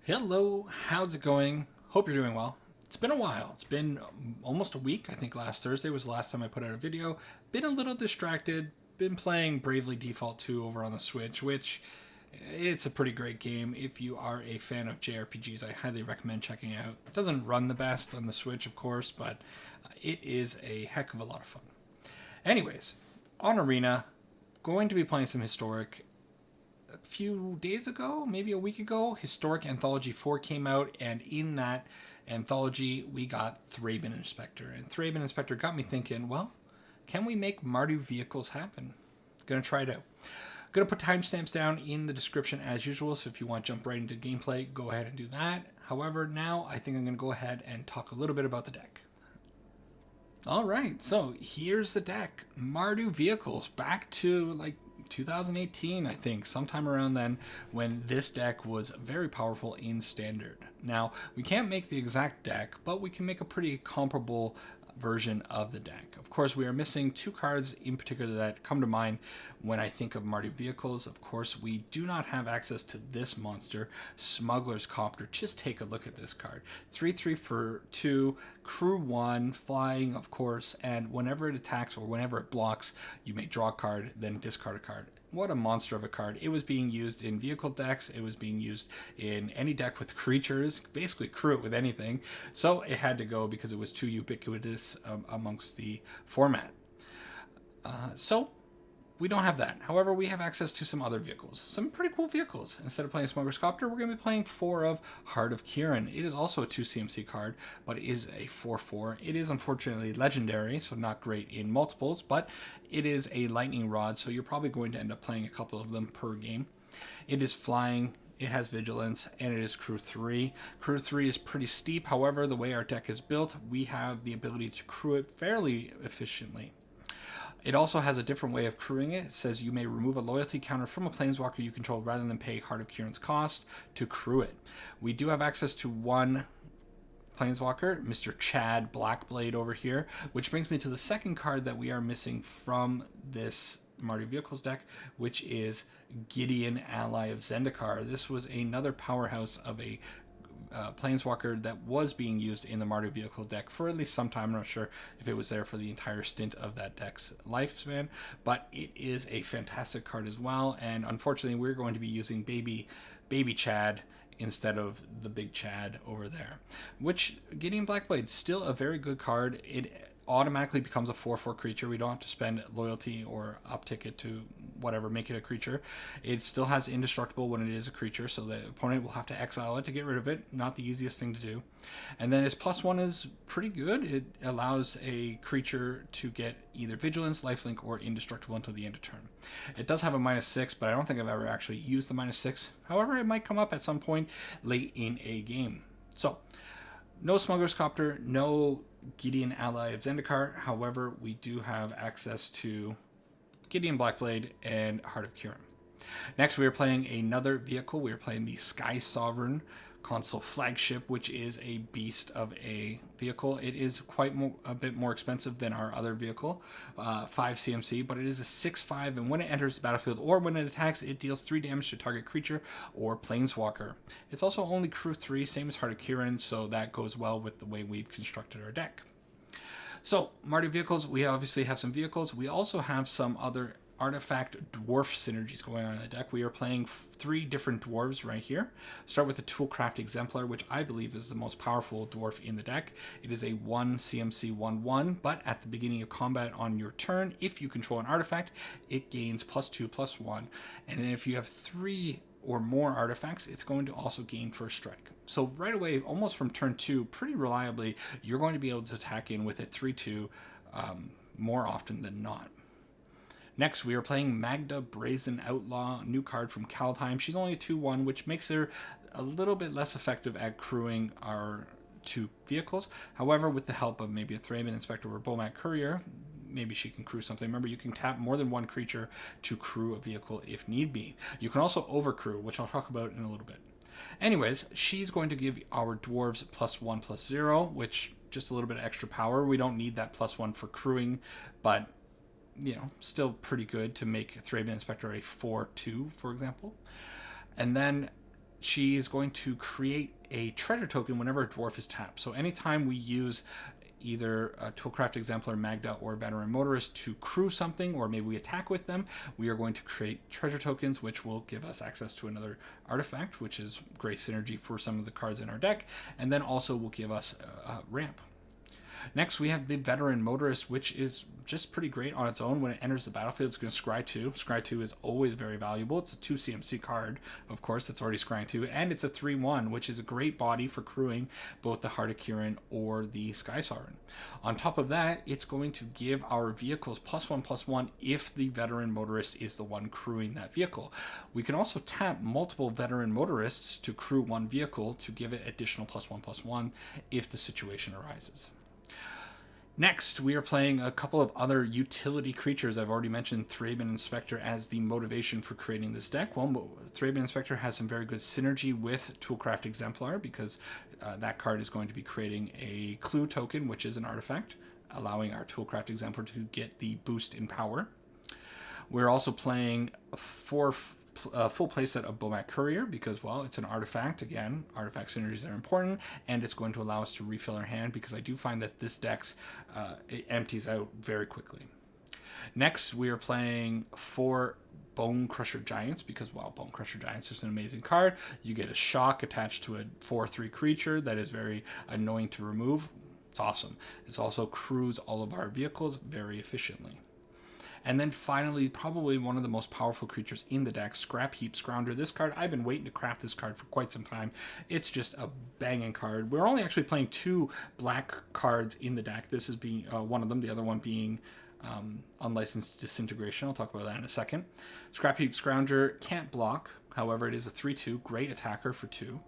Hello, how's it going? Hope you're doing well. It's been a while. It's been almost a week. I think last Thursday was the last time I put out a video. Been a little distracted. Been playing Bravely Default 2 over on the Switch, which it's a pretty great game. If you are a fan of JRPGs, I highly recommend checking it out. It doesn't run the best on the Switch, of course, but it is a heck of a lot of fun. Anyways, on Arena, going to be playing some Historic. A few days ago, maybe a week ago, Historic Anthology 4 came out, and in that anthology, we got Thraben Inspector. And Thraben Inspector got me thinking, well, can we make Mardu Vehicles happen? Gonna try it out. Gonna put timestamps down in the description as usual, so if you want to jump right into gameplay, go ahead and do that. However, now I think I'm gonna go ahead and talk a little bit about the deck. Alright, so here's the deck. Mardu Vehicles, back to like 2018, I think, sometime around then, when this deck was very powerful in Standard. Now, we can't make the exact deck, but we can make a pretty comparable version of the deck. Of course, we are missing two cards in particular that come to mind when I think of Mardu Vehicles. Of course, we do not have access to this monster, Smuggler's Copter. Just take a look at this card. 3/3 for 2, crew 1, flying, of course, and whenever it attacks or whenever it blocks, you may draw a card, then discard a card. What a monster of a card. It was being used in vehicle decks. It was being used in any deck with creatures. Basically, crew it with anything. So it had to go because it was too ubiquitous amongst the format. So we don't have that. However, we have access to some other vehicles. Some pretty cool vehicles. Instead of playing Smuggler's Copter, we're going to be playing 4 of Heart of Kiran. It is also a 2 CMC card, but it is a 4/4. It is unfortunately legendary, so not great in multiples, but it is a lightning rod, so you're probably going to end up playing a couple of them per game. It is flying. It has vigilance, and it is crew 3. Crew 3 is pretty steep. However, the way our deck is built, we have the ability to crew it fairly efficiently. It also has a different way of crewing it. It says you may remove a loyalty counter from a planeswalker you control rather than pay Heart of Kiran's cost to crew it. We do have access to one planeswalker, Mr. Chad Blackblade over here, which brings me to the second card that we are missing from this Mardu Vehicles deck, which is Gideon, Ally of Zendikar. This was another powerhouse of a planeswalker that was being used in the Mardu Vehicle deck for at least some time. I'm not sure if it was there for the entire stint of that deck's lifespan, but it is a fantastic card as well. And unfortunately, we're going to be using baby Chad instead of the big Chad over there, which Gideon Blackblade, still a very good card. It automatically becomes a 4/4 creature. We don't have to spend loyalty or uptick it to whatever, make it a creature. It still has indestructible when it is a creature, so the opponent will have to exile it to get rid of it. Not the easiest thing to do. And then its +1 is pretty good. It allows a creature to get either vigilance, lifelink, or indestructible until the end of turn. It does have a -6, but I don't think I've ever actually used the -6. However, it might come up at some point late in a game. So, no Smuggler's Copter, no Gideon, Ally of Zendikar. However, we do have access to Gideon Blackblade and Heart of Kiran. Next, we are playing another vehicle. We are playing the Sky Sovereign console flagship, which is a beast of a vehicle. It is a bit more expensive than our other vehicle, 5 CMC, but it is a 6/5, and when it enters the battlefield or when it attacks, it deals 3 damage to target creature or planeswalker. It's also only crew 3, same as Heart of Kiran, so that goes well with the way we've constructed our deck. So, Mardu Vehicles, we obviously have some vehicles. We also have some other artifact dwarf synergies going on in the deck. We are playing 3 different dwarves right here. Start with the Toolcraft Exemplar, which I believe is the most powerful dwarf in the deck. It is a 1 CMC 1/1, but at the beginning of combat on your turn, if you control an artifact, it gains +2/+1. And then if you have 3 or more artifacts, it's going to also gain first strike. So right away, almost from turn 2, pretty reliably, you're going to be able to attack in with a 3/2 more often than not. Next, we are playing Magda Brazen Outlaw, new card from Kaldheim. She's only a 2/1, which makes her a little bit less effective at crewing our 2 vehicles. However, with the help of maybe a Thraben Inspector or Bomat Courier, maybe she can crew something. Remember, you can tap more than one creature to crew a vehicle if need be. You can also overcrew, which I'll talk about in a little bit. Anyways, she's going to give our dwarves +1/+0, which just a little bit of extra power. We don't need that +1 for crewing, but still pretty good to make Thraben Inspector a 4/2, for example. And then she is going to create a treasure token whenever a dwarf is tapped. So anytime we use either a Toolcraft Exemplar, Magda, or Veteran Motorist to crew something, or maybe we attack with them, we are going to create treasure tokens, which will give us access to another artifact, which is great synergy for some of the cards in our deck, and then also will give us a ramp. Next, we have the Veteran Motorist, which is just pretty great on its own. When it enters the battlefield, it's going to scry 2. Scry 2 is always very valuable. It's a 2 CMC card, of course, that's already scrying 2, and it's a 3/1, which is a great body for crewing both the Heart of Kirin or the Sky Sovereign. On top of that, it's going to give our vehicles +1/+1 if the Veteran Motorist is the one crewing that vehicle. We can also tap multiple Veteran Motorists to crew one vehicle to give it additional +1/+1 if the situation arises. Next, we are playing a couple of other utility creatures. I've already mentioned Thraben Inspector as the motivation for creating this deck. Well, Thraben Inspector has some very good synergy with Toolcraft Exemplar because that card is going to be creating a clue token, which is an artifact, allowing our Toolcraft Exemplar to get the boost in power. We're also playing a full playset of Bomat Courier because, well, it's an artifact. Again, artifact synergies are important, and it's going to allow us to refill our hand because I do find that this deck it empties out very quickly. Next, we are playing 4 Bone Crusher Giants because, well, Bone Crusher Giants is an amazing card. You get a shock attached to a 4/3 creature that is very annoying to remove. It's awesome. It also crews all of our vehicles very efficiently. And then finally, probably one of the most powerful creatures in the deck, Scrap Heap Scrounger. This card, I've been waiting to craft this card for quite some time. It's just a banging card. We're only actually playing 2 black cards in the deck. This is being one of them, the other one being Unlicensed Disintegration. I'll talk about that in a second. Scrap Heap Scrounger can't block. However, it is a 3/2, great attacker for 2.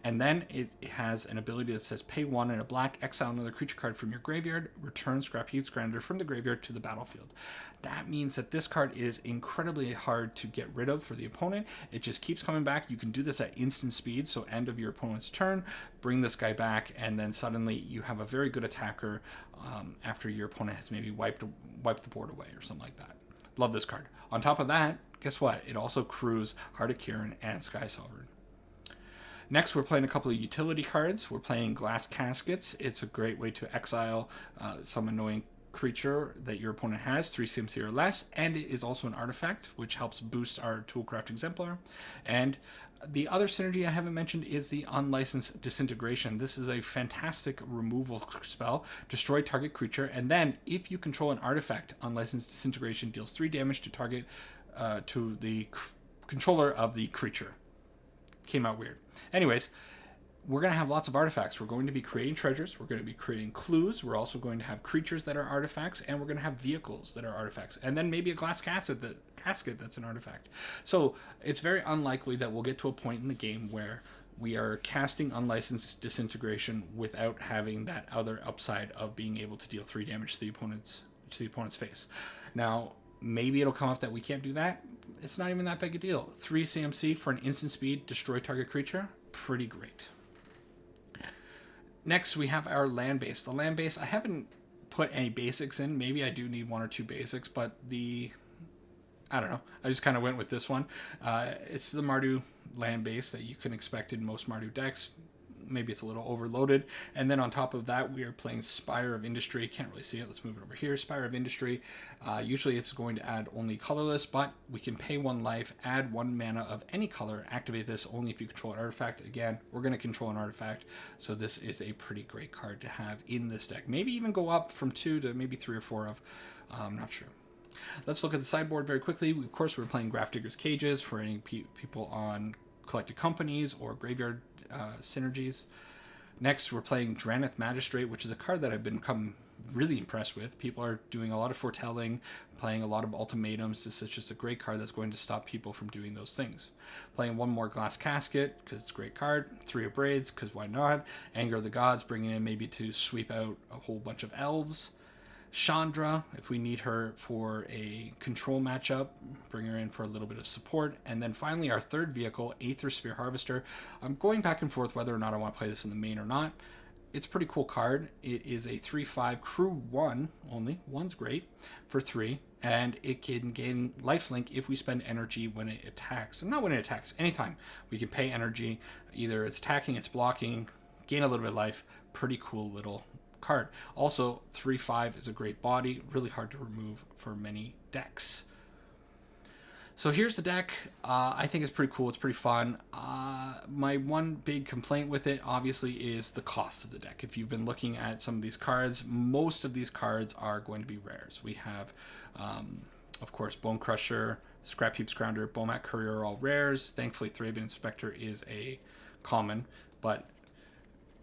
And then it has an ability that says pay 1 and a black, exile another creature card from your graveyard, return Scrap Heap Scrounger from the graveyard to the battlefield. That means that this card is incredibly hard to get rid of for the opponent. It just keeps coming back. You can do this at instant speed, so end of your opponent's turn, bring this guy back, and then suddenly you have a very good attacker after your opponent has maybe wiped the board away or something like that. Love this card. On top of that, guess what? It also crews Heart of Kirin and Sky Sovereign. Next, we're playing a couple of utility cards. We're playing Glass Caskets. It's a great way to exile some annoying creature that your opponent has, 3 CMC or less, and it is also an artifact, which helps boost our Toolcraft Exemplar. And the other synergy I haven't mentioned is the Unlicensed Disintegration. This is a fantastic removal spell. Destroy target creature, and then if you control an artifact, Unlicensed Disintegration deals 3 damage to target to the controller of the creature. Came out weird. Anyways, we're going to have lots of artifacts. We're going to be creating treasures. We're going to be creating clues. We're also going to have creatures that are artifacts, and we're going to have vehicles that are artifacts, and then maybe a glass casket that's an artifact. So it's very unlikely that we'll get to a point in the game where we are casting Unlicensed Disintegration without having that other upside of being able to deal 3 damage to the opponent's face. Now, maybe it'll come up that we can't do that. It's not even that big a deal. 3 CMC for an instant speed, destroy target creature. Pretty great. Next, we have our land base. The land base, I haven't put any basics in. Maybe I do need 1 or 2 basics, but I don't know. I just kind of went with this one. It's the Mardu land base that you can expect in most Mardu decks. Maybe it's a little overloaded. And then on top of that, we are playing Spire of Industry. Can't really see it. Let's move it over here. Spire of Industry. Usually it's going to add only colorless, but we can pay 1 life, add 1 mana of any color, activate this only if you control an artifact. Again, we're going to control an artifact, so this is a pretty great card to have in this deck. Maybe even go up from 2 to maybe 3 or 4 of. I'm not sure. Let's look at the sideboard very quickly. Of course, we're playing Grafdigger's Cages for any people on Collected Companies or Graveyard synergies. Next, we're playing Draneth Magistrate, which is a card that I've become really impressed with. People are doing a lot of foretelling, playing a lot of ultimatums. This is just a great card that's going to stop people from doing those things. Playing 1 more Glass Casket, because it's a great card. 3 of Braids, because why not? Anger of the Gods, bringing in maybe to sweep out a whole bunch of elves. Chandra, if we need her for a control matchup, bring her in for a little bit of support. And then finally, our 3rd vehicle, Aether Sphere Harvester. I'm going back and forth whether or not I want to play this in the main or not. it's a pretty cool card. It is a 3/5 crew 1 only. 1's great for 3. And it can gain lifelink if we spend energy when it attacks. Not when it attacks, anytime. We can pay energy. Either it's attacking, it's blocking, gain a little bit of life. Pretty cool little card. Also, 3/5 is a great body. Really hard to remove for many decks. So here's the deck. I think it's pretty cool. It's pretty fun. My one big complaint with it, obviously, is the cost of the deck. If you've been looking at some of these cards, most of these cards are going to be rares. We have, of course, Bone Crusher, Scrap Heap Scrounger, Bomat Courier are all rares. Thankfully, Thraben Inspector is a common, but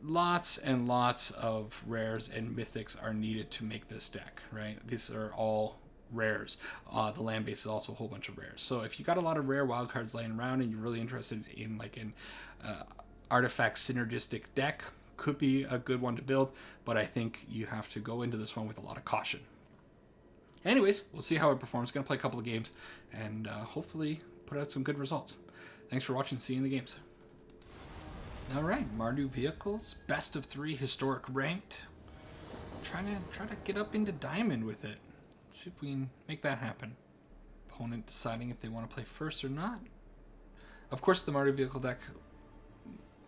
lots and lots of rares and mythics are needed to make this deck, right? These are all rares. The land base is also a whole bunch of rares. So if you got a lot of rare wildcards laying around and you're really interested in like an artifact synergistic deck, could be a good one to build, but I think you have to go into this one with a lot of caution. Anyways, we'll see how it performs. Going to play a couple of games and hopefully put out some good results. Thanks for watching. See you in the games. All right, Mardu Vehicles, best of 3, historic ranked. Trying to get up into diamond with it. See if we can make that happen. Opponent deciding if they want to play first or not. Of course, the Mardu Vehicle deck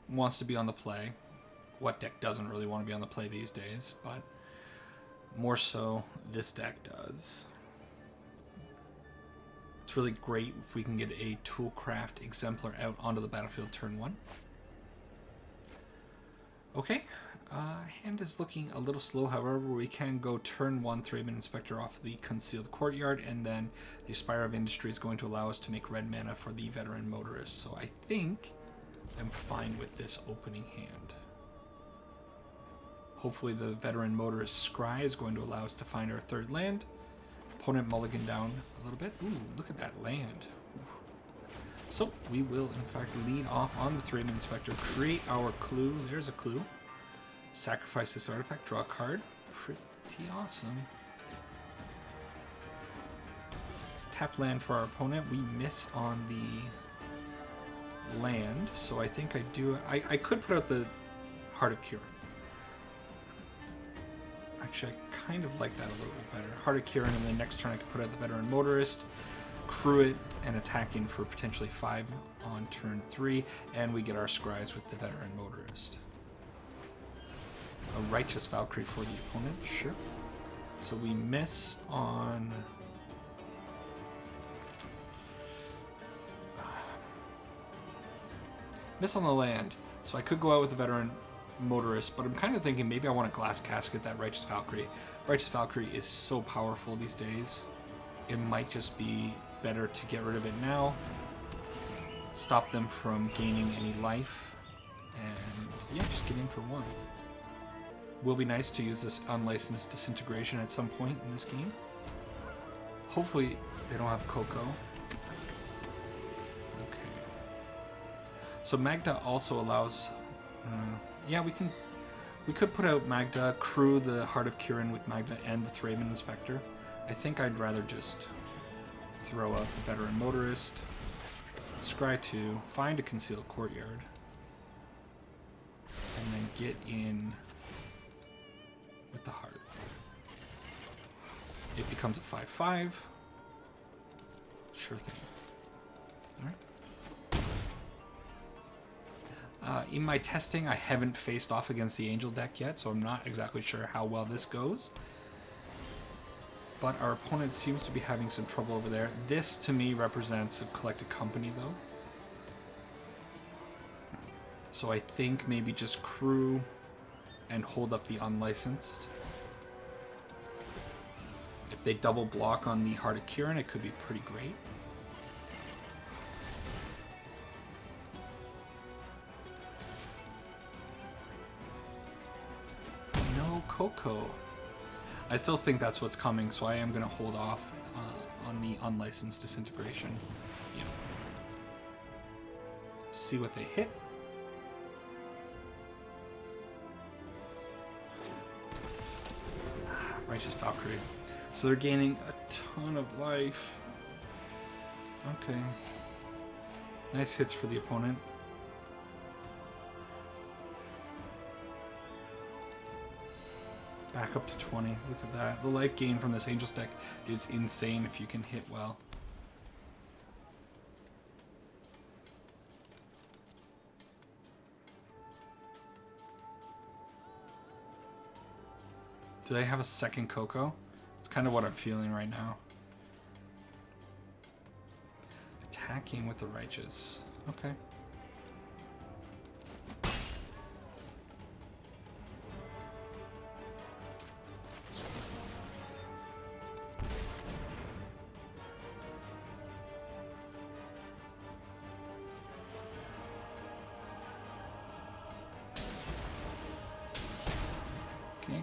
wants to be on the play. What deck doesn't really want to be on the play these days? But more so, this deck does. It's really great if we can get a Toolcraft Exemplar out onto the battlefield turn 1. Okay. Hand is looking a little slow, however, we can go turn 1 Thraben Inspector off the Concealed Courtyard, and then the Spire of Industry is going to allow us to make red mana for the Veteran Motorist. So I think I'm fine with this opening hand. Hopefully the Veteran Motorist Scry is going to allow us to find our 3rd land. Opponent mulligan down a little bit. Ooh, look at that land. Ooh. So we will, in fact, lead off on the Thraben Inspector, create our clue. There's a clue. Sacrifice this artifact, draw a card. Pretty awesome. Tap land for our opponent. We miss on the land, so I think I do. I could put out the Heart of Kieran. Actually, I kind of like that a little bit better. Heart of Kieran, and then next turn I can put out the Veteran Motorist, crew it, and attack in for potentially 5 on turn 3, and we get our scries with the Veteran Motorist. A Righteous Valkyrie for the opponent, sure. So we miss on... miss on the land. So I could go out with the Veteran Motorist, but I'm kind of thinking maybe I want to Glass Casket that Righteous Valkyrie. Righteous Valkyrie is so powerful these days. It might just be better to get rid of it now. Stop them from gaining any life. And yeah, just get in for 1. Will be nice to use this unlicensed disintegration at some point in this game. Hopefully they don't have Coco. Okay. So Magda also allows... yeah, we could put out Magda, crew the Heart of Kieran with Magda and the Thraben Inspector. I think I'd rather just throw out the Veteran Motorist, scry 2, find a Concealed Courtyard, and then get in with the heart. It becomes a 5/5. Sure thing. Alright. In my testing, I haven't faced off against the Angel deck yet, so I'm not exactly sure how well this goes. But our opponent seems to be having some trouble over there. This, to me, represents a Collected Company, though. So I think maybe just crew and hold up the unlicensed. If they double block on the Heart of Kieran, it could be pretty great. No Coco. I still think that's what's coming, so I am going to hold off on the unlicensed disintegration. Yeah. See what they hit. Righteous Valkyrie. So they're gaining a ton of life. Okay. Nice hits for the opponent. Back up to 20. Look at that. The life gain from this Angel deck is insane if you can hit well. Do they have a second Coco? It's kind of what I'm feeling right now. Attacking with the Righteous. Okay.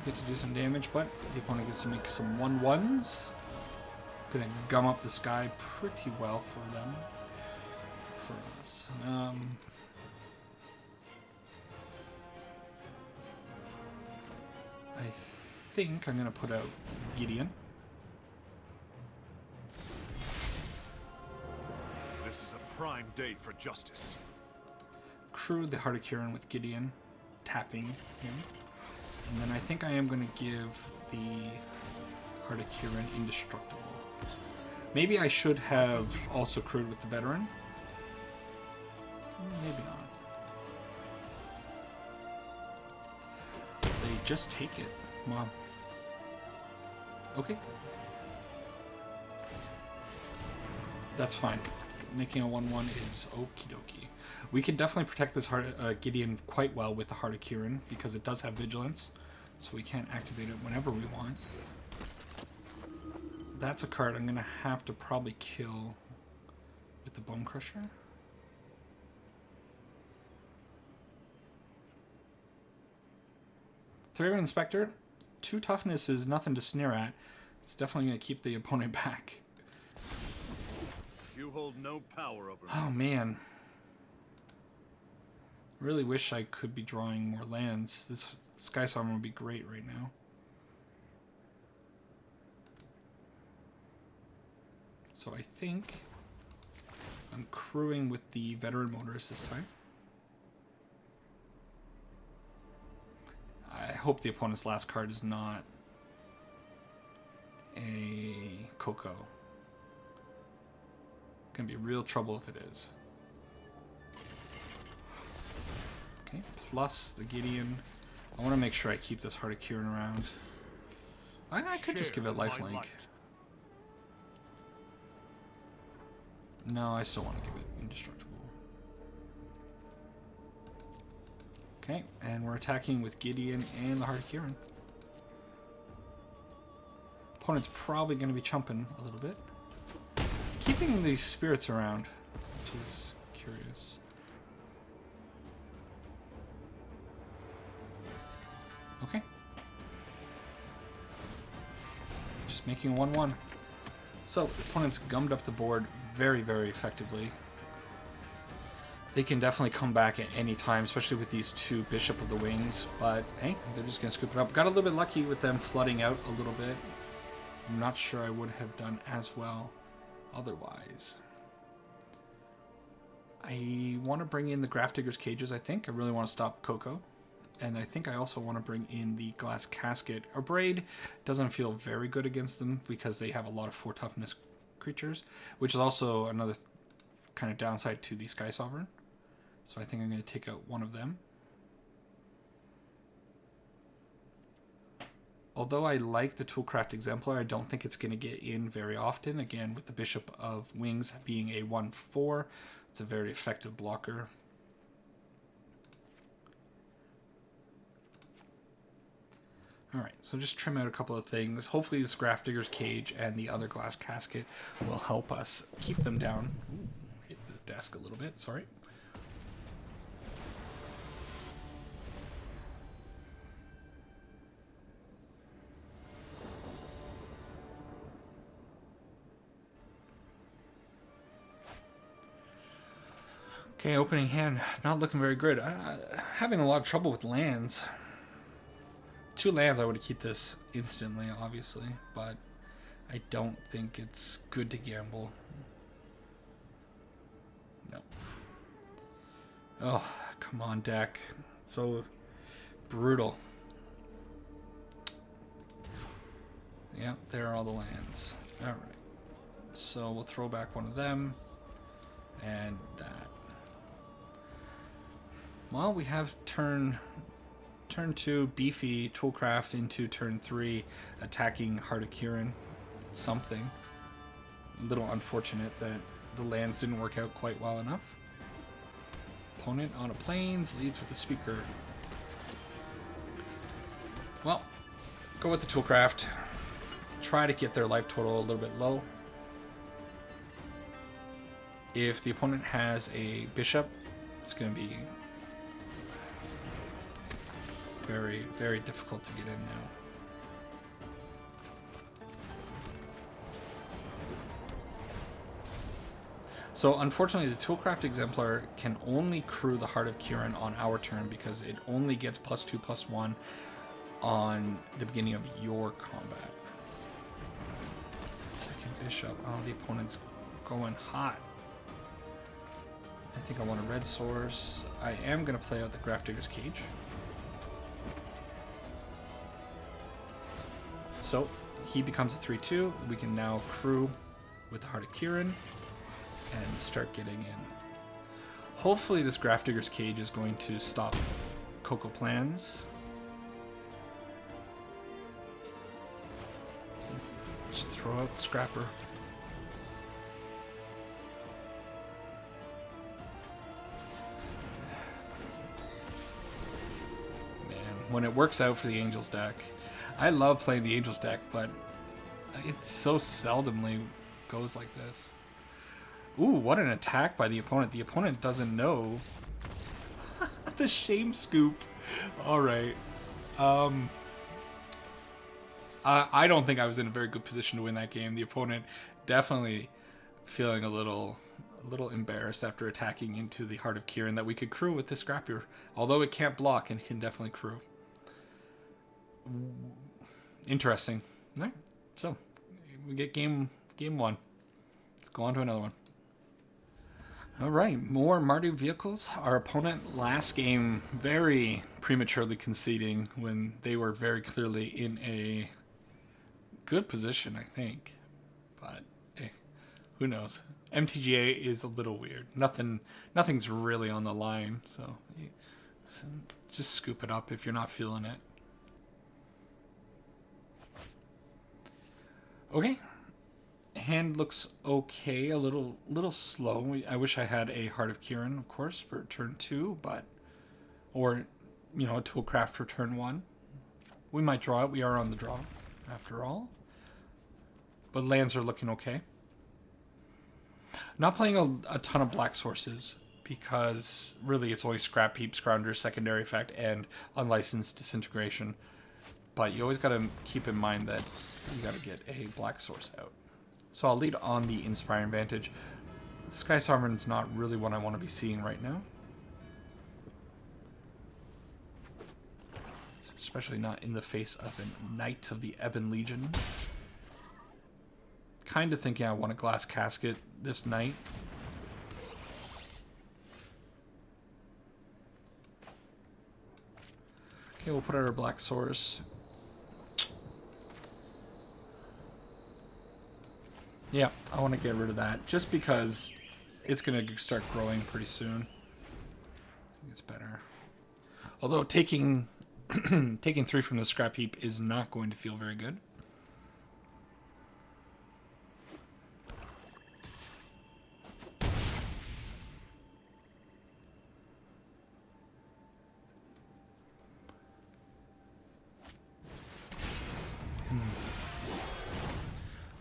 Get to do some damage, but the opponent gets to make some 1/1s. Gonna gum up the sky pretty well for them. For us. I think I'm gonna put out Gideon. This is a prime day for justice. Crew the Heart of Kirin with Gideon, tapping him. And then I think I am going to give the Heart of Kirin indestructible. Maybe I should have also crewed with the Veteran. Maybe not. They just take it. Wow. Okay. That's fine. Making a 1/1 is okie dokie. We can definitely protect this Gideon quite well with the Heart of Kirin because it does have Vigilance. So we can't activate it whenever we want. That's a card I'm going to have to probably kill with the Bone Crusher. Thraben Inspector. 2 toughness is nothing to sneer at. It's definitely going to keep the opponent back. You hold no power over me. Oh man. Really wish I could be drawing more lands. This Sky Sovereign would be great right now. So I think I'm crewing with the Veteran Motorist this time. I hope the opponent's last card is not a Coco. Gonna be real trouble if it is. Okay, plus the Gideon. I want to make sure I keep this Heart of Kirin around. I could just give it lifelink. No, I still want to give it indestructible. Okay, and we're attacking with Gideon and the Heart of Kirin. Opponent's probably going to be chumping a little bit. Keeping these spirits around, which is curious. Okay. Just making 1/1. So, the opponent's gummed up the board very, very effectively. They can definitely come back at any time, especially with these 2 Bishop of the Wings. But, hey, they're just going to scoop it up. Got a little bit lucky with them flooding out a little bit. I'm not sure I would have done as well otherwise. I want to bring in the Grafdigger's Cages, I think. I really want to stop Coco. And I think I also want to bring in the Glass Casket. Our Braid doesn't feel very good against them because they have a lot of 4 toughness creatures, which is also another kind of downside to the Sky Sovereign. So I think I'm going to take out one of them. Although I like the Toolcraft Exemplar, I don't think it's going to get in very often. Again, with the Bishop of Wings being a 1/4, it's a very effective blocker. Alright, so just trim out a couple of things. Hopefully this Grafdigger's Cage and the other Glass Casket will help us keep them down. Ooh, hit the desk a little bit, sorry. Okay, opening hand, not looking very good. Having a lot of trouble with lands. 2 lands, I would keep this instantly, obviously, but I don't think it's good to gamble. No. Oh, come on, deck. It's so brutal. Yeah, there are all the lands. Alright. So we'll throw back one of them. And that. Well, we have turn 2 beefy Toolcraft into turn 3 attacking Heart of Kirin. It's something. A little unfortunate that the lands didn't work out quite well enough. Opponent on a plains leads with the speaker. Well, go with the Toolcraft. Try to get their life total a little bit low. If the opponent has a bishop, it's going to be very, very difficult to get in now. So unfortunately, the Toolcraft Exemplar can only crew the Heart of Kirin on our turn because it only gets +2/+1 on the beginning of your combat. Second bishop. Oh, the opponent's going hot. I think I want a red source. I am going to play out the Grafdigger's Cage. So he becomes a 3/2. We can now crew with the Heart of Kirin and start getting in. Hopefully this Grafdigger's Cage is going to stop Cocoa plans. Just throw out the Scrapper. Man, when it works out for the Angels deck, I love playing the Angels deck, but it so seldomly goes like this. Ooh, what an attack by the opponent. The opponent doesn't know. The shame scoop. Alright. I don't think I was in a very good position to win that game. The opponent definitely feeling a little embarrassed after attacking into the Heart of Kirin that we could crew with this Scrapper. Although it can't block, and it can definitely crew. Interesting. Alright, so we get game 1. Let's go on to another one. Alright, more Mardu Vehicles. Our opponent last game very prematurely conceding when they were very clearly in a good position, I think. But hey, who knows? MTGA is a little weird. Nothing's really on the line, so just scoop it up if you're not feeling it. Okay. Hand looks okay, a little slow. I wish I had a Heart of Kirin, of course, for turn 2, but or a Toolcraft for turn 1. We might draw it. We are on the draw, after all. But lands are looking okay. Not playing a ton of black sources because really it's only Scrap Heap, Scrounger, Secondary Effect, and Unlicensed Disintegration. But you always got to keep in mind that you got to get a black source out. So I'll lead on the Inspiring Vantage. Sky Sovereign's not really what I want to be seeing right now. Especially not in the face of a Knight of the Ebon Legion. Kind of thinking I want a Glass Casket this night. Okay, we'll put out our black source. Yeah, I want to get rid of that just because it's going to start growing pretty soon. I think it's better. Although taking 3 from the Scrap Heap is not going to feel very good.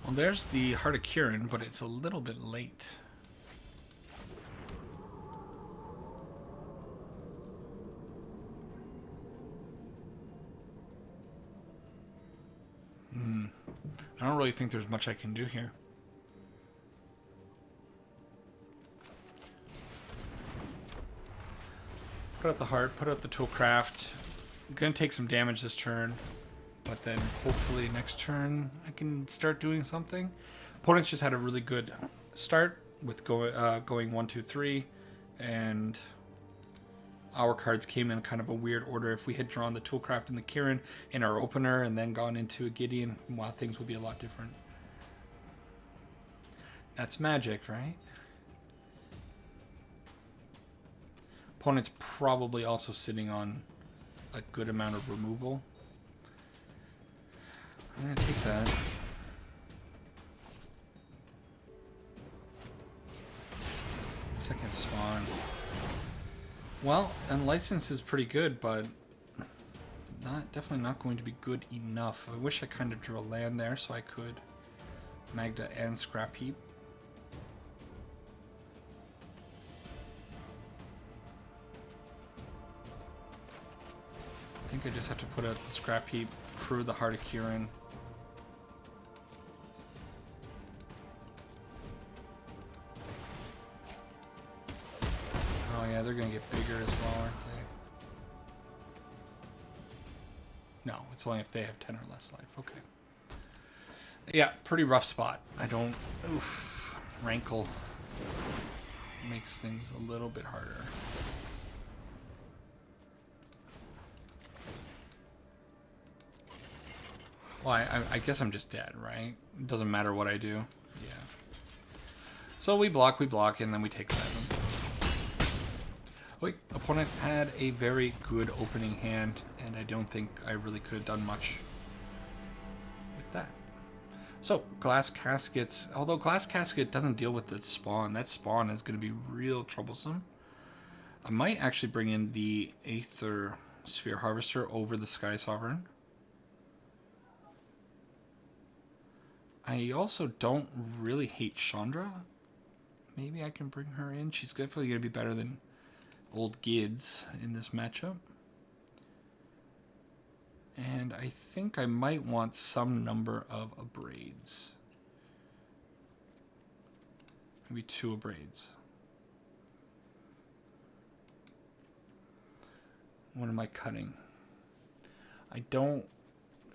Well, there's the Heart of Kirin, but it's a little bit late. I don't really think there's much I can do here. Put out the Heart, put out the Toolcraft. I'm going to take some damage this turn. But then hopefully next turn I can start doing something. Opponents just had a really good start with going 1, 2, 3, and our cards came in kind of a weird order. If we had drawn the Toolcraft and the Kieran in our opener and then gone into a Gideon, well, things would be a lot different. That's Magic, right? Opponent's probably also sitting on a good amount of removal. I'm going to take that. Second spawn. Well, Unlicensed is pretty good, but definitely not going to be good enough. I wish I kind of drew a land there so I could Magda and Scrap Heap. I think I just have to put out the Scrap Heap, crew the Heart of Kieran. Oh yeah, they're gonna get bigger as well, aren't they? No, it's only if they have 10 or less life. Okay. Yeah, pretty rough spot. I don't... Oof. Rankle makes things a little bit harder. Well, I guess I'm just dead, right? It doesn't matter what I do. Yeah. So we block, and then we take 7. Wait, opponent had a very good opening hand, and I don't think I really could have done much with that. So, Glass Caskets, although Glass Casket doesn't deal with the spawn, that spawn is going to be real troublesome. I might actually bring in the Aether Sphere Harvester over the Sky Sovereign. I also don't really hate Chandra. Maybe I can bring her in. She's definitely going to be better than old Gids in this matchup. And I think I might want some number of Abrades. Maybe 2 Abrades. What am I cutting? I don't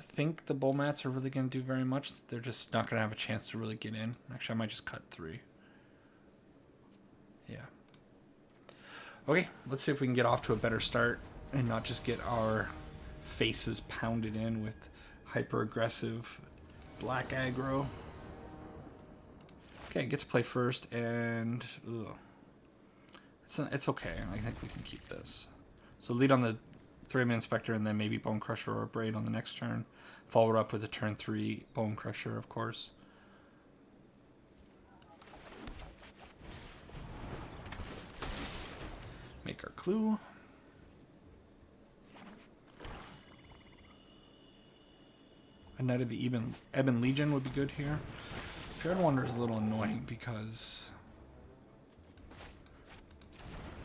think the bull mats are really going to do very much. They're just not going to have a chance to really get in. Actually, I might just cut 3. Yeah. Okay, let's see if we can get off to a better start and not just get our faces pounded in with hyper-aggressive black aggro. Okay, get to play first, and it's okay. I think we can keep this. So lead on the Thraben Inspector, and then maybe Bone Crusher or Braid on the next turn. Follow up with a turn 3 Bone Crusher, of course. Make our clue. A Knight of the Ebon Legion would be good here. Dread Wanderer is a little annoying because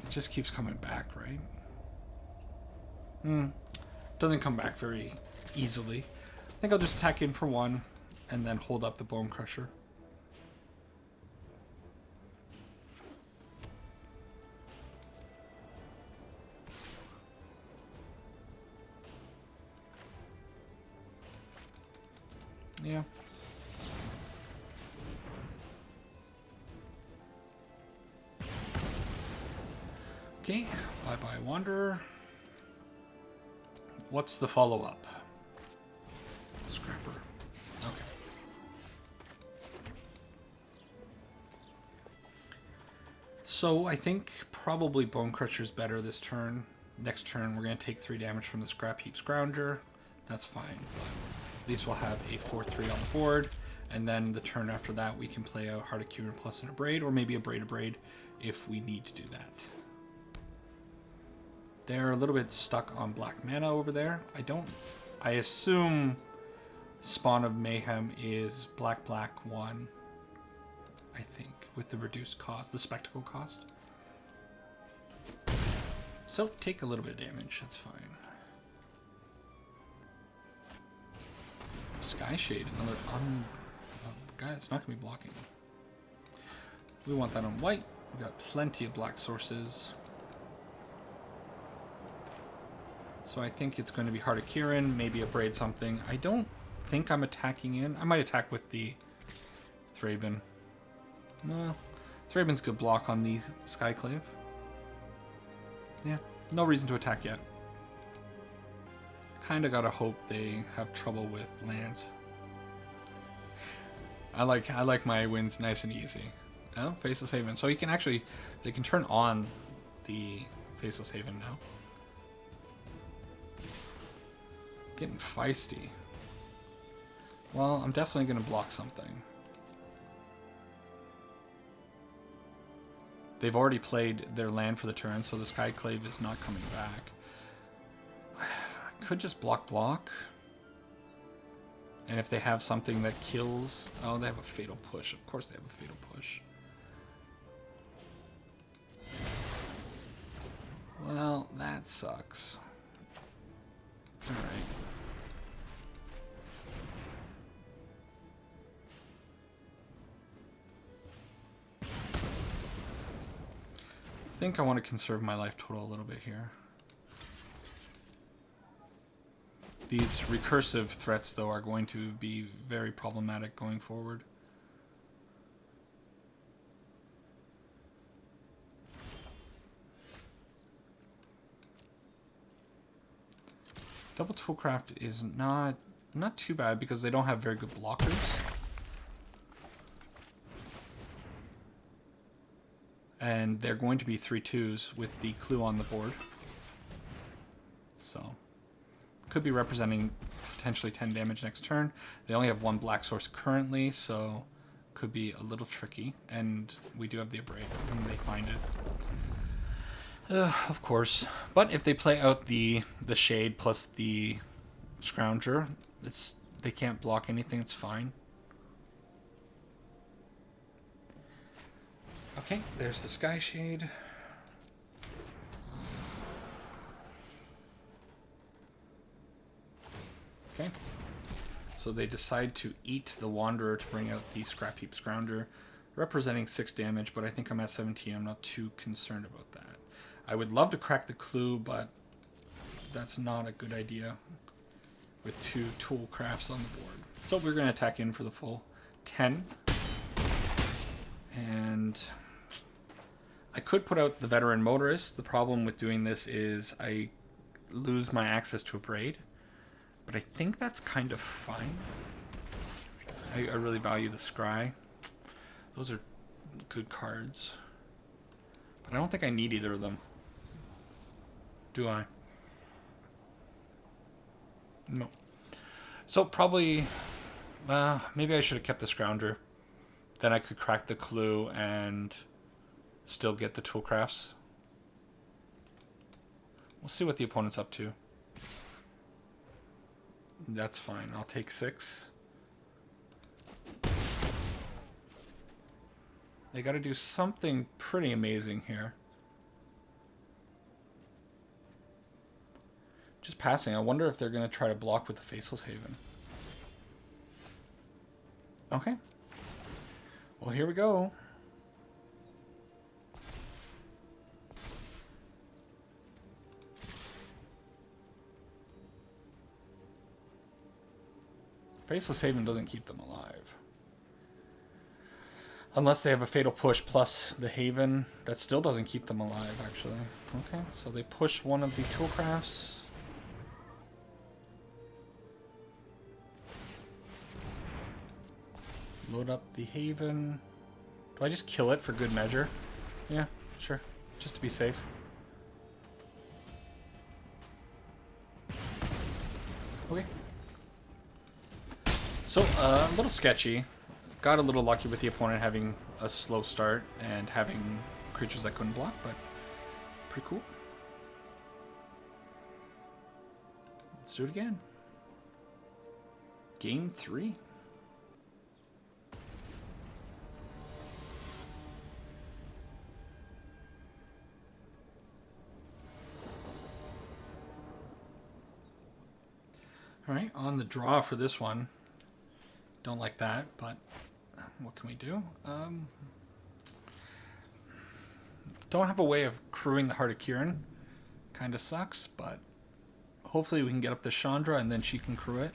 it just keeps coming back, right? Doesn't come back very easily. I think I'll just attack in for 1 and then hold up the Bone Crusher. Yeah. Okay, bye-bye Wanderer. What's the follow-up? Scrapper. Okay. So I think probably Bone Crusher's better this turn. Next turn we're going to take 3 damage from the Scrap Heap Scrounger. That's fine, but at least we'll have a 4/3 on the board. And then the turn after that we can play a Heart of Kieran plus an Abrade, or maybe a Braid if we need to do that. They're a little bit stuck on black mana over there. I assume Spawn of Mayhem is black 1, I think, with the reduced cost, the spectacle cost. So take a little bit of damage, that's fine. Sky Shade, another guy, it's not gonna be blocking. We want that on white. We've got plenty of black sources. So I think it's going to be Heart of Kieran, maybe a Braid something. I don't think I'm attacking in. I might attack with the Thraben. Well, Thraben's good block on the Skyclave. Yeah, No reason to attack yet. Kinda gotta hope they have trouble with lands. I like my wins nice and easy. Oh, Faceless Haven. So you can actually, they can turn on the Faceless Haven now. Getting feisty. Well, I'm definitely going to block something. They've already played their land for the turn, so the Skyclave is not coming back. I could just block. And if they have something that kills... Oh, they have a Fatal Push. Of course they have a Fatal Push. Well, that sucks. Alright. I think I want to conserve my life total a little bit here. These recursive threats, though, are going to be very problematic going forward. Double Toolcraft is not too bad because they don't have very good blockers. And they're going to be 3/2s with the clue on the board. So, could be representing potentially 10 damage next turn. They only have one black source currently, so could be a little tricky. And we do have the Abrade when they find it. Of course. But if they play out the Shade plus the Scrounger, they can't block anything, it's fine. Okay, there's the Sky Shade. Okay. So they decide to eat the Wanderer to bring out the Scrap Heap Scrounger, representing 6 damage, but I think I'm at 17. I'm not too concerned about that. I would love to crack the Clue, but that's not a good idea with 2 tool crafts on the board. So we're going to attack in for the full 10. And I could put out the Veteran Motorist. The problem with doing this is I lose my access to a Braid. But I think that's kind of fine. I really value the Scry. Those are good cards. But I don't think I need either of them. Do I? No. So probably... maybe I should have kept the Scrounger. Then I could crack the Clue and still get the Toolcrafts. We'll see what the opponent's up to. That's fine. I'll take 6. They got to do something pretty amazing here. Just passing. I wonder if they're going to try to block with the Faceless Haven. Okay. Well, here we go. Faceless Haven doesn't keep them alive. Unless they have a Fatal Push plus the Haven. That still doesn't keep them alive, actually. Okay, so they push one of the Toolcrafts. Load up the Haven. Do I just kill it for good measure? Yeah, sure. Just to be safe. Okay. So, a little sketchy. Got a little lucky with the opponent having a slow start and having creatures that couldn't block, but pretty cool. Let's do it again. Game 3. Alright, on the draw for this one. Don't like that, but what can we do? Don't have a way of crewing the Heart of Kieran. Kind of sucks, but hopefully we can get up to Chandra and then she can crew it.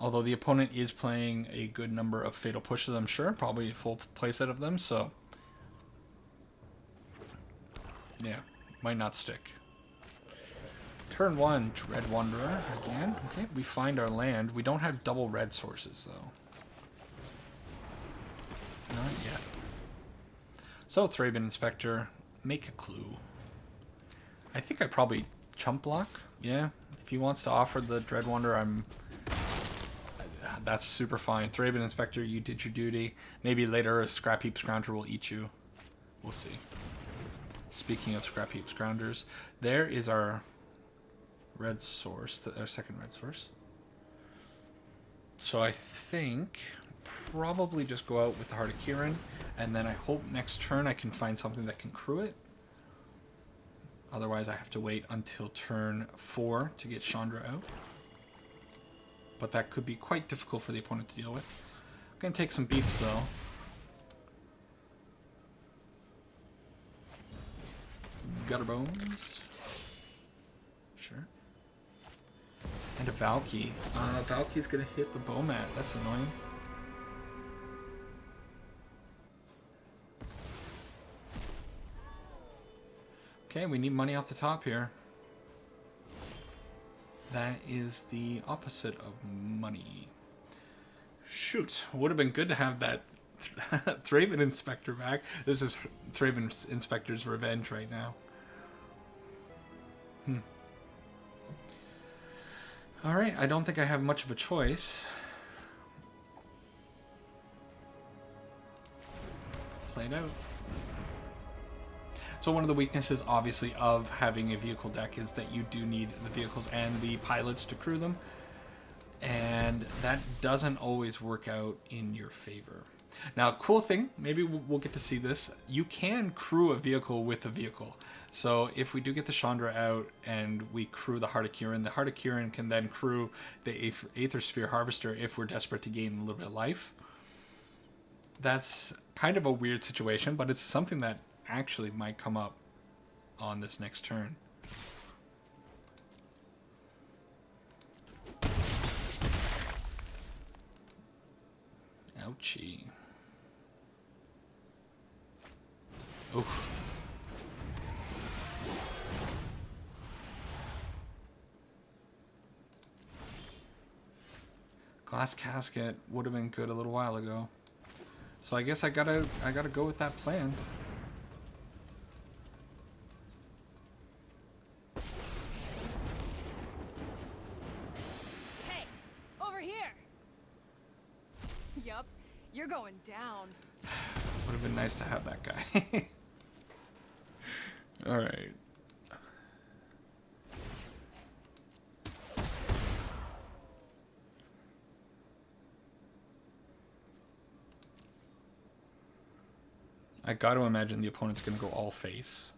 Although the opponent is playing a good number of Fatal Pushes, I'm sure. Probably a full playset of them, so... yeah, Might not stick. Turn 1, Dread Wanderer again. Okay, we find our land. We don't have double red sources, though. Not yet. So, Thraben Inspector, make a clue. I think I probably chump block. Yeah, if he wants to offer the Dread Wanderer, that's super fine. Thraben Inspector, you did your duty. Maybe later a Scrap Heap Scrounger will eat you. We'll see. Speaking of Scrap Heap Scroungers, there is our red source, our second red source. So I think probably just go out with the Heart of Kirin, and then I hope next turn I can find something that can crew it. Otherwise I have to wait until turn 4 to get Chandra out. But that could be quite difficult for the opponent to deal with. I'm going to take some beats though. Gutter Bones. Sure. And a Valky. Valky's gonna hit the Bowmat. That's annoying. Okay, we need money off the top here. That is the opposite of money. Shoot, would have been good to have that Thraben Inspector back. This is Thraben Inspector's revenge right now. Alright, I don't think I have much of a choice. Play it out. So one of the weaknesses, obviously, of having a vehicle deck is that you do need the vehicles and the pilots to crew them. And that doesn't always work out in your favor. Now, cool thing, maybe we'll get to see this. You can crew a vehicle with a vehicle. So if we do get the Chandra out and we crew the Heart of Kirin can then crew the Aether Sphere Harvester if we're desperate to gain a little bit of life. That's kind of a weird situation, but it's something that actually might come up on this next turn. Ouchie. Oof. Glass Casket would have been good a little while ago. So I guess I gotta go with that plan. Hey, over here. Yup, you're going down. Would have been nice to have that guy. All right. I got to imagine the opponent's going to go all face.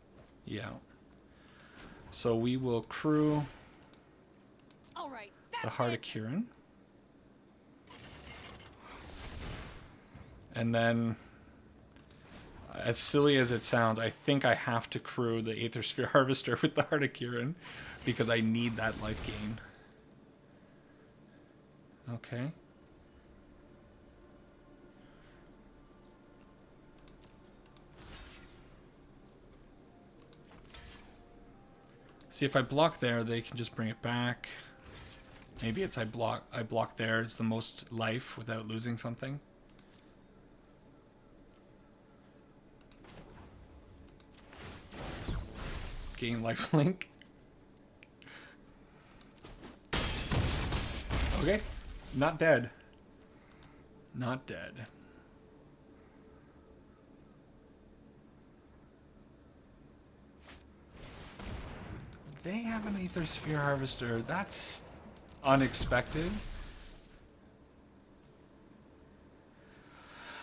Yeah. So we will crew All right, the Heart of Kirin. And then, as silly as it sounds, I think I have to crew the Aether Sphere Harvester with the Heart of Kirin because I need that life gain. Okay. See, if I block there, they can just bring it back. Maybe it's I block there. It's the most life without losing something. Gain lifelink. Okay, not dead. Not dead. They have an Aether Sphere Harvester. That's unexpected.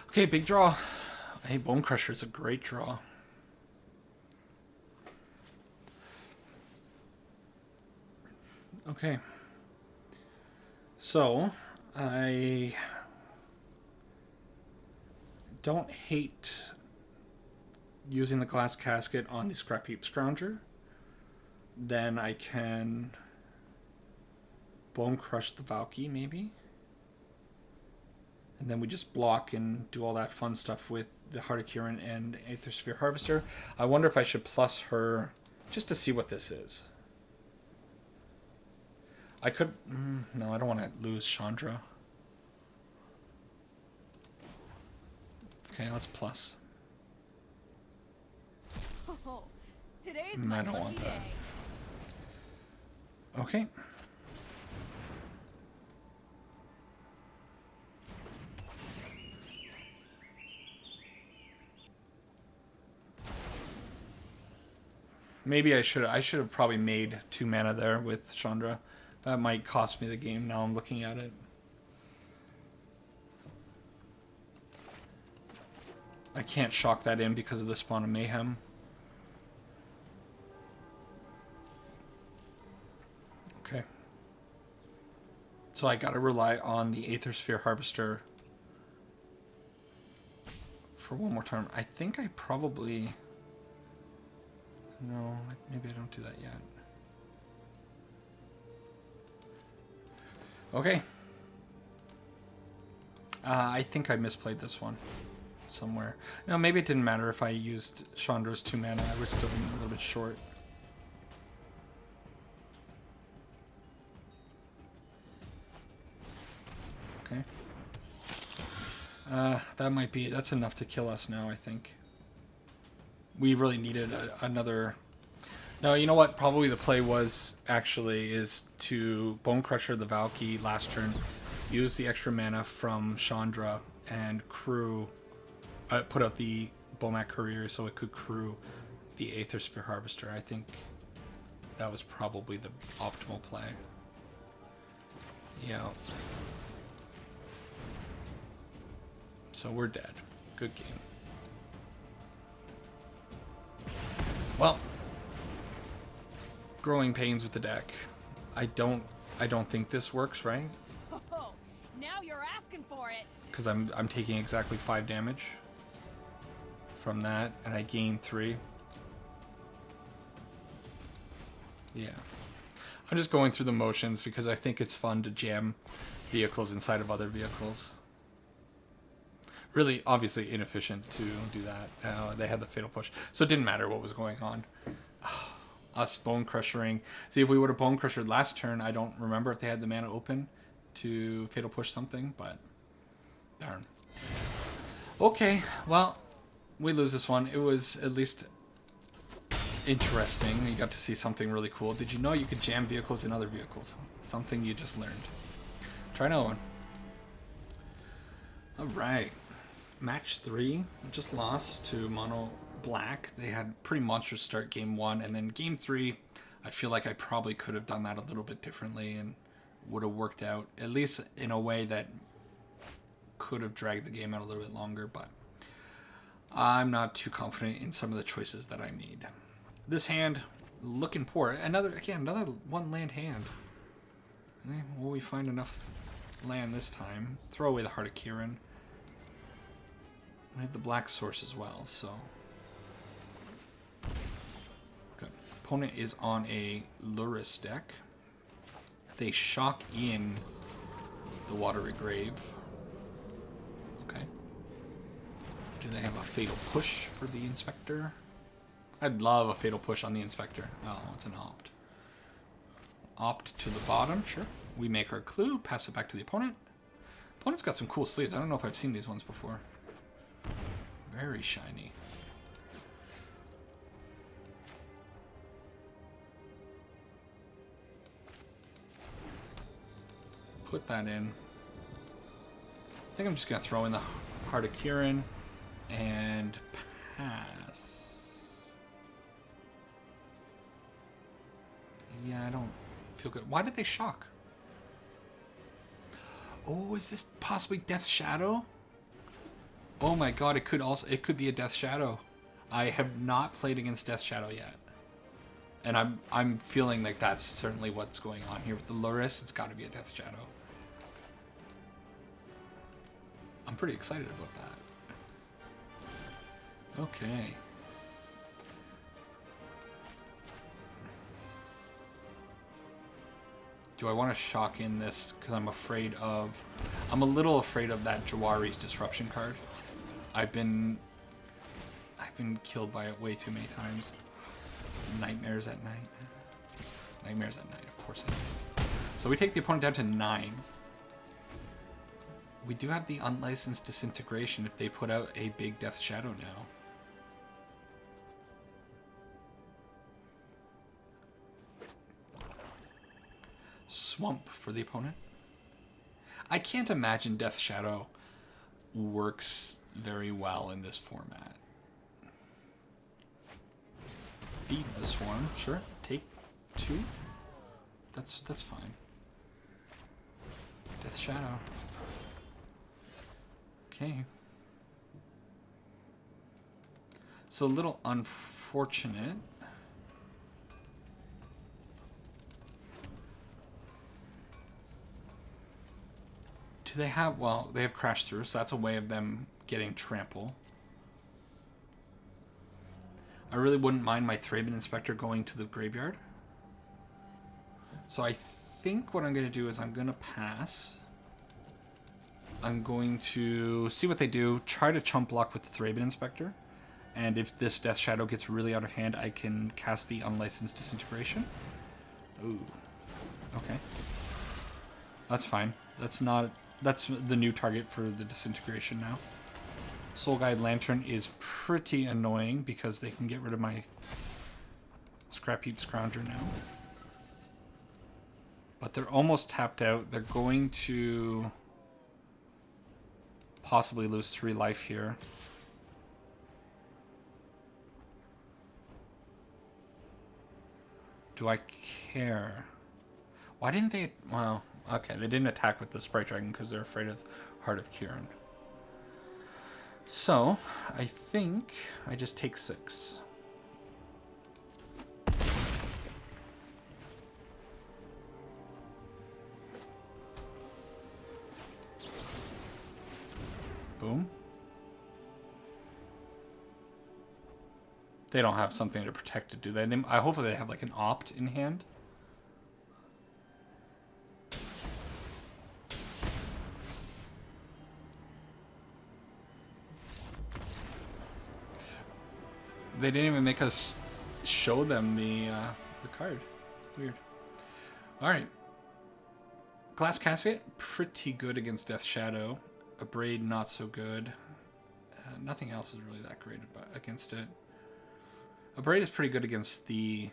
Okay, big draw. Hey, Bone Crusher is a great draw. Okay. So, I don't hate using the Glass Casket on the Scrap Heap Scrounger. Then I can Bone Crush the Valky, maybe. And then we just block and do all that fun stuff with the Heart of Kirin and Aether Sphere Harvester. I wonder if I should plus her just to see what this is. I could... no, I don't want to lose Chandra. Okay, let's plus. Oh, today's I my don't lucky want that. day. Okay. Maybe I should have probably made 2 mana there with Chandra. That might cost me the game now I'm looking at it. I can't shock that in because of the Spawn of Mayhem. Okay. So I gotta rely on the Aether Sphere Harvester for one more turn. I think I probably... no, maybe I don't do that yet. Okay. I think I misplayed this one somewhere. No, maybe it didn't matter if I used Chandra's 2 mana. I was still a little bit short. Okay. That might be... that's enough to kill us now, I think. We really needed another... no, you know what? Probably the play was actually is to Bone Crusher the Valky last turn, use the extra mana from Chandra, and crew... put out the Bomac Courier so it could crew the Aether Sphere Harvester. I think that was probably the optimal play. Yeah. So we're dead. Good game. Well, growing pains with the deck. I don't think this works, right? Oh, now you're asking for it. Because I'm taking exactly 5 damage from that, and I gain 3. Yeah. I'm just going through the motions because I think it's fun to jam vehicles inside of other vehicles. Really, obviously inefficient to do that. They had the Fatal Push, so it didn't matter what was going on. Us Bone Crushering. See, if we would have Bone Crushed last turn, I don't remember if they had the mana open to Fatal Push something, but darn. Okay, well, we lose this one. It was at least interesting. You got to see something really cool. Did you know you could jam vehicles in other vehicles? Something you just learned. Try another one. All right. Match 3, just lost to Mono Black. They had pretty monstrous start game 1, and then game 3, I feel like I probably could have done that a little bit differently and would have worked out, at least in a way that could have dragged the game out a little bit longer, but I'm not too confident in some of the choices that I made. This hand, looking poor. Another 1 land hand. Will we find enough land this time? Throw away the Heart of Kieran. I have the black source as well, so good. Opponent is on a Luris deck. They shock in the Watery Grave. Okay. Do they have a Fatal Push for the Inspector? I'd love a Fatal Push on the Inspector. Oh, it's an opt. Opt to the bottom, sure. We make our clue, pass it back to the opponent. Opponent's got some cool sleeves. I don't know if I've seen these ones before. Very shiny. Put that in. I think I'm just going to throw in the Heart of Kieran and pass. Yeah, I don't feel good. Why did they shock? Oh, is this possibly Death Shadow? Oh my god, it could be a Death Shadow. I have not played against Death Shadow yet. And I'm feeling like that's certainly what's going on here with the Luris. It's got to be a Death Shadow. I'm pretty excited about that. Okay. Do I want to shock in this? Because I'm a little afraid of that Jawari's Disruption card. I've been killed by it way too many times. Nightmares at night. Nightmares at night, of course. So we take the opponent down to 9. We do have the unlicensed disintegration if they put out a big Death Shadow now. Swamp for the opponent. I can't imagine Death Shadow works very well in this format. Feed the swarm, sure. Take 2. That's fine. Death Shadow. Okay. So a little unfortunate. Do they have, well, they have Crash Through, so that's a way of them getting trample. I really wouldn't mind my Thraben Inspector going to the graveyard. So I think what I'm going to do is I'm going to pass. I'm going to see what they do, try to chump block with the Thraben Inspector. And if this Death Shadow gets really out of hand, I can cast the Unlicensed Disintegration. Ooh. Okay. That's fine. That's the new target for the Disintegration now. Soul Guide Lantern is pretty annoying because they can get rid of my Scrap Heap Scrounger now. But they're almost tapped out. They're going to possibly lose 3 life here. Do I care? Why didn't they... Well, okay, they didn't attack with the Sprite Dragon because they're afraid of Heart of Kieran. So, I think I just take 6. Boom. They don't have something to protect it, do they? I hopefully they have like an opt in hand. They didn't even make us show them the card. Weird. All right. Glass Casket, pretty good against Death Shadow. Abrade, not so good. Nothing else is really that great against it. Abrade is pretty good against the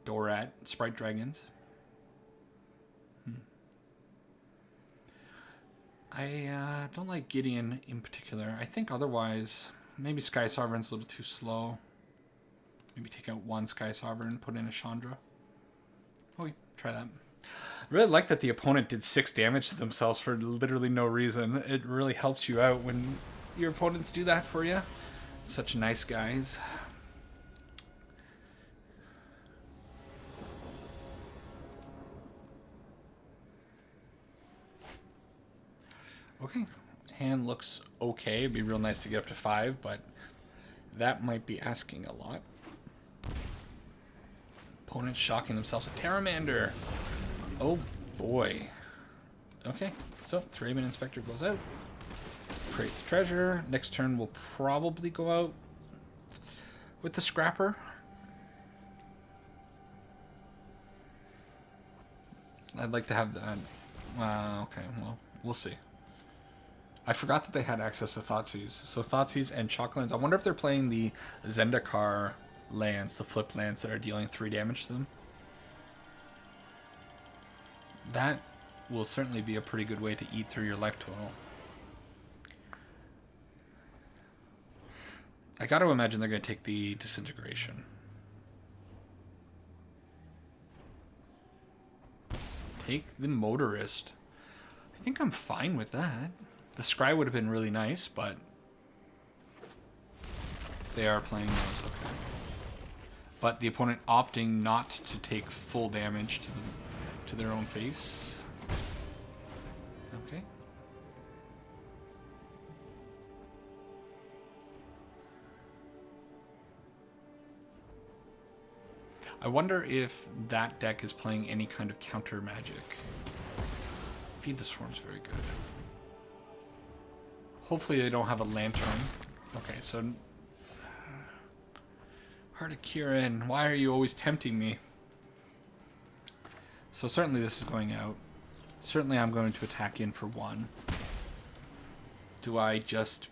Dorat Sprite Dragons. I don't like Gideon in particular. I think otherwise, maybe Sky Sovereign's a little too slow. Maybe take out 1 Sky Sovereign, put in a Chandra. Okay, try that. I really like that the opponent did 6 damage to themselves for literally no reason. It really helps you out when your opponents do that for you. Such nice guys. Okay, hand looks okay. It'd be real nice to get up to 5, but that might be asking a lot. Opponent shocking themselves. A Terramander. Oh boy. Okay, so Thraben Inspector goes out. Creates treasure. Next turn we'll probably go out with the Scrapper. I'd like to have that. Okay, well, we'll see. I forgot that they had access to Thoughtseize. So Thoughtseize and Chalklands. I wonder if they're playing the Zendikar lands, the flip lands that are dealing 3 damage to them. That will certainly be a pretty good way to eat through your life total. I got to imagine they're going to take the Disintegration. Take the Motorist. I think I'm fine with that. The Scry would have been really nice, but they are playing those, okay. But the opponent opting not to take full damage to their own face. Okay. I wonder if that deck is playing any kind of counter magic. Feed the Swarm's very good. Hopefully they don't have a Lantern. Okay, so Heart of Kieran, why are you always tempting me? So certainly this is going out. Certainly I'm going to attack in for 1. Do I just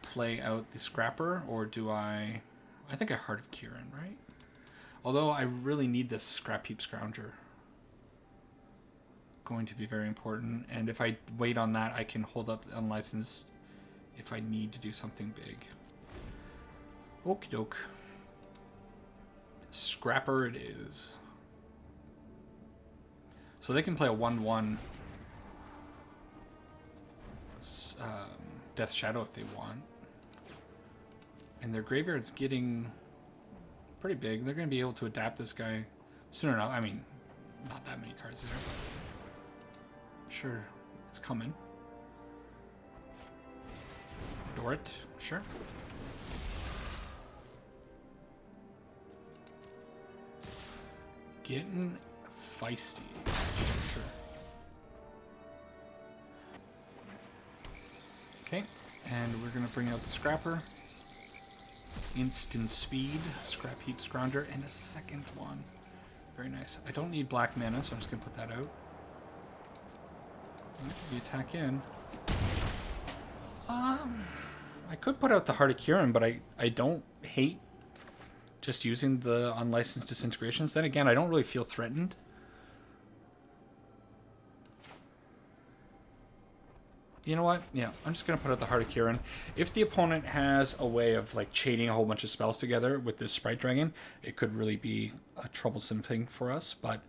play out the Scrapper, or do I think I Heart of Kieran, right? Although I really need this Scrap Heap Scrounger. Going to be very important, and if I wait on that, I can hold up Unlicensed if I need to do something big. Okie doke. Scrapper it is. So they can play a 1/1 Death Shadow if they want. And their graveyard's getting pretty big. They're going to be able to adapt this guy soon enough. I mean, not that many cards there, but sure, it's coming. Dorit, sure. Getting feisty. Sure. Okay, and we're going to bring out the Scrapper. Instant speed, Scrap Heap Scrounger, and a second one. Very nice. I don't need black mana, so I'm just going to put that out. The attack in. I could put out the Heart of Kieran, but I don't hate just using the unlicensed disintegrations. Then again, I don't really feel threatened. You know what? Yeah, I'm just going to put out the Heart of Kieran. If the opponent has a way of like chaining a whole bunch of spells together with this Sprite Dragon, it could really be a troublesome thing for us, but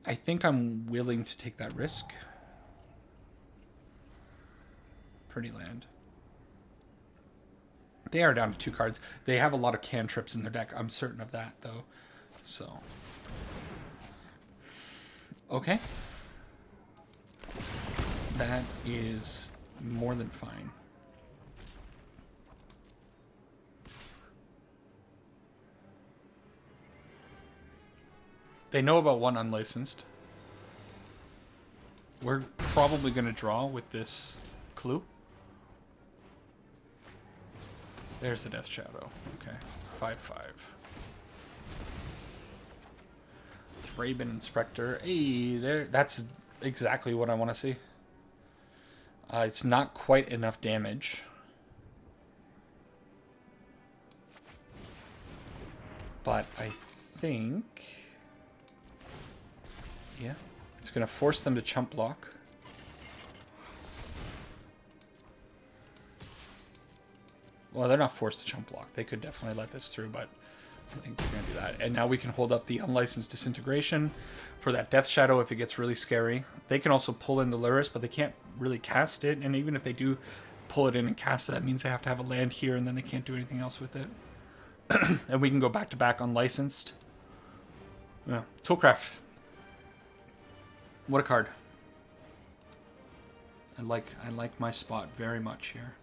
I think I'm willing to take that risk. Pretty land. They are down to 2 cards. They have a lot of cantrips in their deck. I'm certain of that, though. So. Okay. That is more than fine. They know about 1 unlicensed. We're probably going to draw with this clue. There's the Death Shadow. Okay. 5/5. Thraben Inspector. Hey, there. That's exactly what I want to see. It's not quite enough damage. But I think... yeah. It's going to force them to chump block. Well, they're not forced to chump block. They could definitely let this through, but I think they're going to do that. And now we can hold up the unlicensed disintegration for that Death Shadow if it gets really scary. They can also pull in the Luris, but they can't really cast it. And even if they do pull it in and cast it, that means they have to have a land here, and then they can't do anything else with it. And we can go back to back unlicensed. Yeah. Toolcraft. What a card. I like my spot very much here.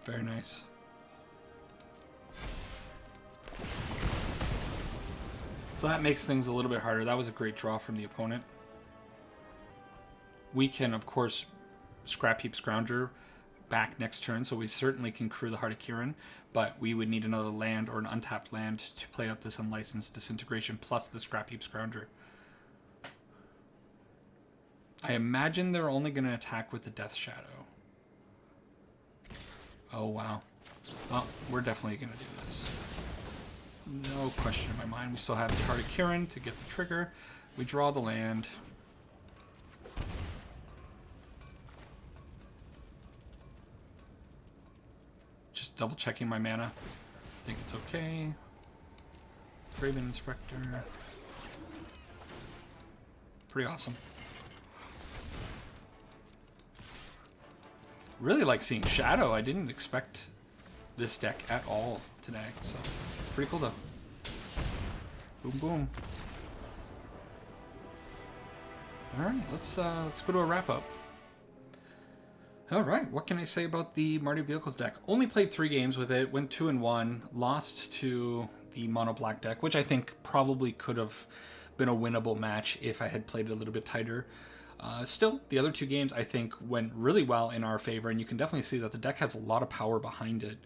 Very nice. So that makes things a little bit harder. That was a great draw from the opponent. We can, of course, Scrap Heap Scrounger back next turn, so we certainly can crew the Heart of Kieran, but we would need another land or an untapped land to play out this unlicensed disintegration plus the Scrap Heap Scrounger. I imagine they're only going to attack with the Death Shadow. Oh, wow. Well, we're definitely going to do this. No question in my mind. We still have the Heart of Kieran to get the trigger. We draw the land. Just double checking my mana. I think it's okay. Thraben Inspector. Pretty awesome. Really like seeing Shadow. I didn't expect this deck at all today, so pretty cool though. Boom boom. All right, let's go to a wrap up. All right, what can I say about the Mardu Vehicles deck? Only played 3 games with it, went 2-1, lost to the mono black deck, which I think probably could have been a winnable match if I had played it a little bit tighter. Still, the other 2 games I think went really well in our favor, and you can definitely see that the deck has a lot of power behind it.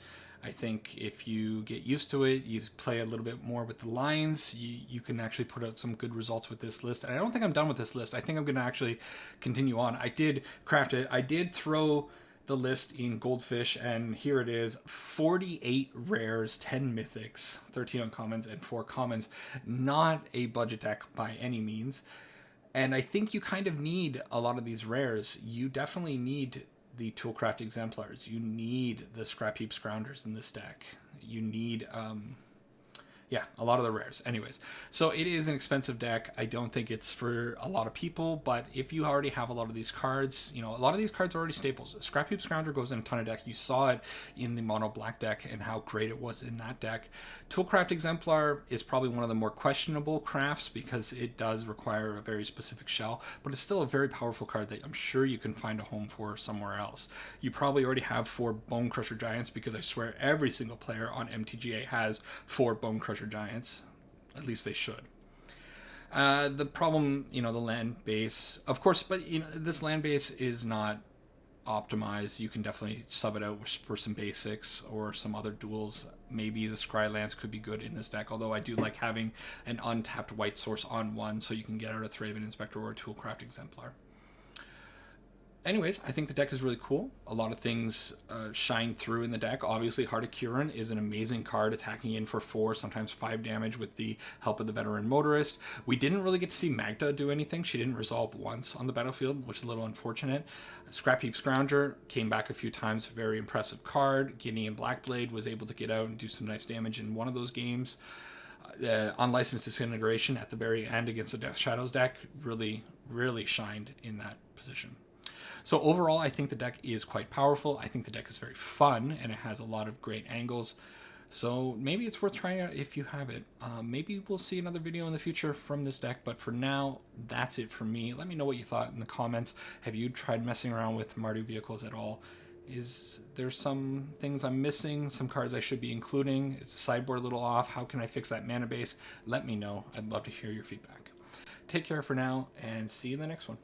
I think if you get used to it, you play a little bit more with the lines, you can actually put out some good results with this list. And I don't think I'm done with this list. I think I'm going to actually continue on. I did craft it. I did throw the list in Goldfish, and here it is: 48 rares, 10 mythics, 13 uncommons, and 4 commons. Not a budget deck by any means. And I think you kind of need a lot of these rares. You definitely need the Toolcraft Exemplars. You need the Scrap Heap Scroungers in this deck. You need yeah, a lot of the rares. Anyways, so it is an expensive deck. I don't think it's for a lot of people, but if you already have a lot of these cards, you know, a lot of these cards are already staples. Scrap Heap Scrounger goes in a ton of deck. You saw it in the mono black deck and how great it was in that deck. Toolcraft Exemplar is probably one of the more questionable crafts because it does require a very specific shell, but it's still a very powerful card that I'm sure you can find a home for somewhere else. You probably already have 4 Bone Crusher Giants because I swear every single player on MTGA has 4 Bone Crusher Giants. At least they should. The problem, you know, the land base, of course, but you know, this land base is not optimized. You can definitely sub it out for some basics or some other duels. Maybe the Scry Lance could be good in this deck, although I do like having an untapped white source on 1 so you can get out a Thraben Inspector or a Toolcraft Exemplar. Anyways, I think the deck is really cool. A lot of things shine through in the deck. Obviously, Heart of Kiran is an amazing card, attacking in for 4, sometimes 5 damage with the help of the Veteran Motorist. We didn't really get to see Magda do anything. She didn't resolve once on the battlefield, which is a little unfortunate. Scrap Heap Scrounger came back a few times. Very impressive card. Guinea and Blackblade was able to get out and do some nice damage in one of those games. Unlicensed Disintegration at the very end against the Death Shadows deck really, really shined in that position. So overall, I think the deck is quite powerful. I think the deck is very fun, and it has a lot of great angles. So maybe it's worth trying out if you have it. Maybe we'll see another video in the future from this deck, but for now, that's it for me. Let me know what you thought in the comments. Have you tried messing around with Mardu Vehicles at all? Is there some things I'm missing, some cards I should be including? Is the sideboard a little off? How can I fix that mana base? Let me know. I'd love to hear your feedback. Take care for now, and see you in the next one.